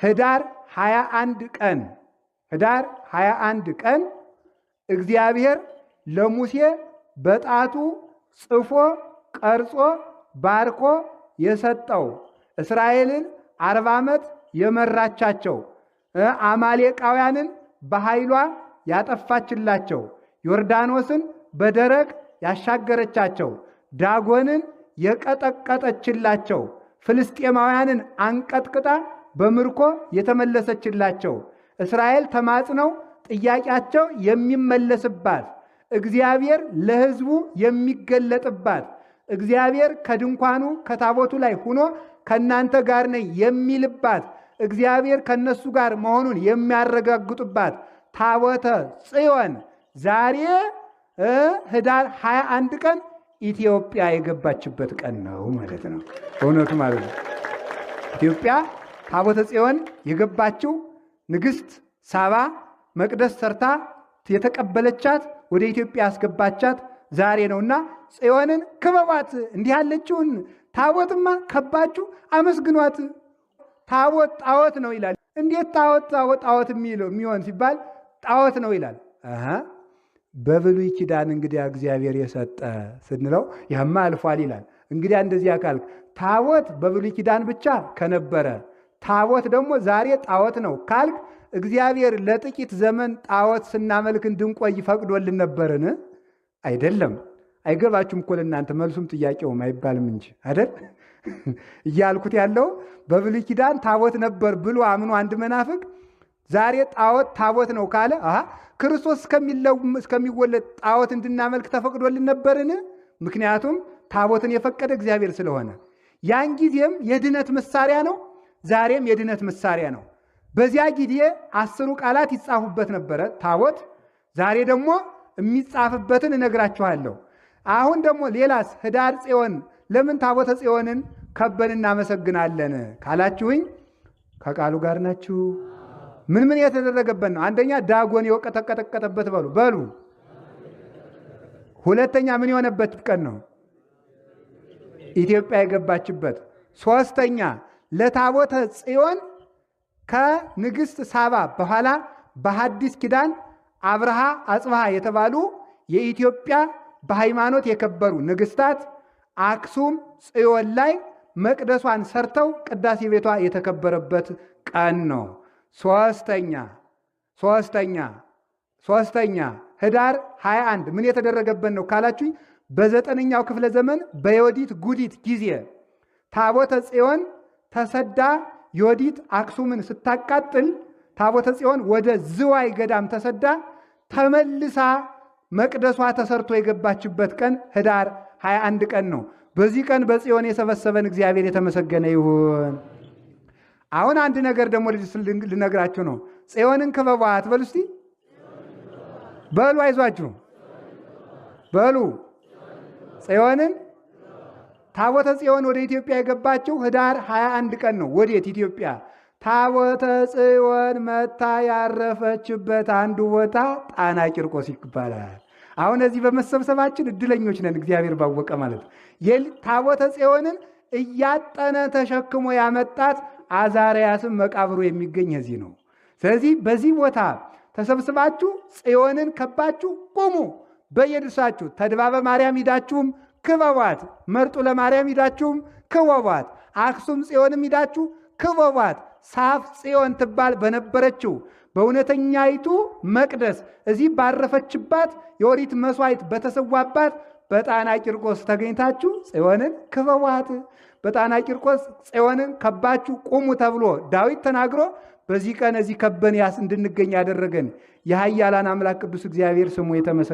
ህዳር 21 ቀን እግዚአብሔር ለሙሴ በጣቱ ጽፎ ቀርጾ ባርኮ የሰጠው እስራኤልን 40 ዓመት የመራቻቸው አማሌቃውያንን በኃይሏ ያጠፋችላቸው ዮርዳኖስን በደረቅ ያሻገረቻቸው ዳጎንን የቀጠቀጠችላቸው ፍልስጤማውያንን አንቀጥቅጣ በምርኮ የተመለሰችላቸው እስራኤል ተማጽነው ጥያቄያቸው የሚመለስባት እግዚአብሔር ለሕዝቡ የሚገለጥባት እግዚአብሔር ከድንኳኑ ከታቦቱ ላይ ሆኖ ከናንተ ጋር ነኝ የሚልባት እግዚአብሔር ከነሱ ጋር መሆኑን የሚያረጋግጡባት ታቦተ ጽዮን ዛሬ ህዳር 21 ቀን ኢትዮጵያ የገባችበት ቀን ነው ማለት ነው። እውነቱ ማለት ነው። ኢትዮጵያ ታቦተ ጽዮን የገባችው ንግሥት ሳባ መቅደስ ሰርታ የተቀበለቻት ወደ ኢትዮጵያ ያስገባቻት ዛሬ ነውና ጽዮንን ክበቧት። እንዲህ ያለችውን ታቦትማ ከባችሁ አመስግኗት። ታቦት ጣዖት ነው ይላል። እንዴት ጣዖት የሚሆን ሲባል ጣዖት ነው ይላል። በብሉይ ኪዳን እንግዲያ እግዚአብሔር የሰጠ ስንለው ያማ አልፏል ይላል። እንግዲያ እንደዚህ አካል ታቦት በብሉይ ኪዳን ብቻ ከነበረ ታቦት ደግሞ ዛሬ ጣዖት ነው ካልክ እግዚአብሔር ለጥቂት ዘመን ጣዖት ስናመልክ እንድንቆይ ፈቅዶልን ነበርን? አይደለም። አይገባችሁም እኮ ለእናንተ መልሱም ጥያቄውም አይባልም እንጂ አይደል እያልኩት ያለው በብሉይ ኪዳን ታቦት ነበር ብሎ አምኖ አንድ መናፍቅ ዛሬ ጣዖት ታቦት ነው ካለ ክርስቶስ እስከሚወለድ ጣዖት እንድናመልክ ተፈቅዶልን ነበርን? ምክንያቱም ታቦትን የፈቀደ እግዚአብሔር ስለሆነ ያን ጊዜም የድነት መሳሪያ ነው፣ ዛሬም የድነት መሳሪያ ነው። በዚያ ጊዜ 10 ቃላት ይጻፉበት ነበረ ታቦት። ዛሬ ደግሞ የሚጻፍበትን እነግራችኋለሁ። አሁን ደግሞ ሌላስ ህዳር ጽዮን ለምን ታቦተ ጽዮንን ከበን እናመሰግናለን ካላችሁኝ ከቃሉ ጋር ናችሁ። ምን የተደረገበት ነው? አንደኛ ዳጎን የወቀጠቀጠበት በሉ። ሁለተኛ ምን የሆነበት ቀን ነው? ኢትዮጵያ የገባችበት። ሶስተኛ ለታቦተ ጽዮን ከንግሥት ሳባ በኋላ በሐዲስ ኪዳን አብርሃ አጽብሃ የተባሉ የኢትዮጵያ በሃይማኖት የከበሩ ንግሥታት አክሱም ጽዮን ላይ መቅደሷን ሰርተው ቅዳሴ ቤቷ የተከበረበት ቀን ነው። ሶስተኛ ህዳር 21 ምን የተደረገበት ነው ካላችሁኝ በ9ኛው ክፍለ ዘመን በዮዲት ጉዲት ጊዜ ታቦተ ጽዮን ተሰዳ ዮዲት አክሱምን ስታቃጥል ታቦተ ጽዮን ወደ ዝዋይ ገዳም ተሰዳ ተመልሳ መቅደሷ ተሰርቶ የገባችበት ቀን ህዳር 21 ቀን ነው። በዚህ ቀን በጽዮን የሰበሰበን እግዚአብሔር የተመሰገነ ይሁን። አሁን አንድ ነገር ደግሞ ልነግራችሁ ነው። ጽዮንን ክበቧት በሉ እስቲ በሉ፣ አይዟችሁ በሉ። ጽዮንን ታቦተ ጽዮን ወደ ኢትዮጵያ የገባችው ህዳር 21 ቀን ነው። ወዴት? ኢትዮጵያ። ታቦተ ጽዮን መታ ያረፈችበት አንዱ ቦታ ጣና ቂርቆስ ይባላል። አሁን እዚህ በመሰብሰባችን እድለኞች ነን፣ እግዚአብሔር ባወቀ ማለት ነው። ታቦተ ጽዮንን እያጠነ ተሸክሞ ያመጣት አዛርያስም መቃብሩ የሚገኝ እዚህ ነው። ስለዚህ በዚህ ቦታ ተሰብስባችሁ ጽዮንን ከባችሁ ቁሙ። በየድርሳችሁ ተድባበ ማርያም ሂዳችሁም ክበቧት፣ መርጡ ለማርያም ሂዳችሁም ክበቧት፣ አክሱም ጽዮንም ሂዳችሁ ክበቧት። ሳፍ ጽዮን ትባል በነበረችው በእውነተኛይቱ መቅደስ እዚህ ባረፈችባት የኦሪት መስዋዕት በተሰዋባት በጣና ቂርቆስ ተገኝታችሁ ጽዮንን ክበቧት። በጣና ቂርቆስ ጽዮንን ከባችሁ ቁሙ ተብሎ ዳዊት ተናግሮ በዚህ ቀን እዚህ ከበን እንድንገኝ ያደረገን የኃያላን አምላክ ቅዱስ እግዚአብሔር ስሙ የተመሰገነ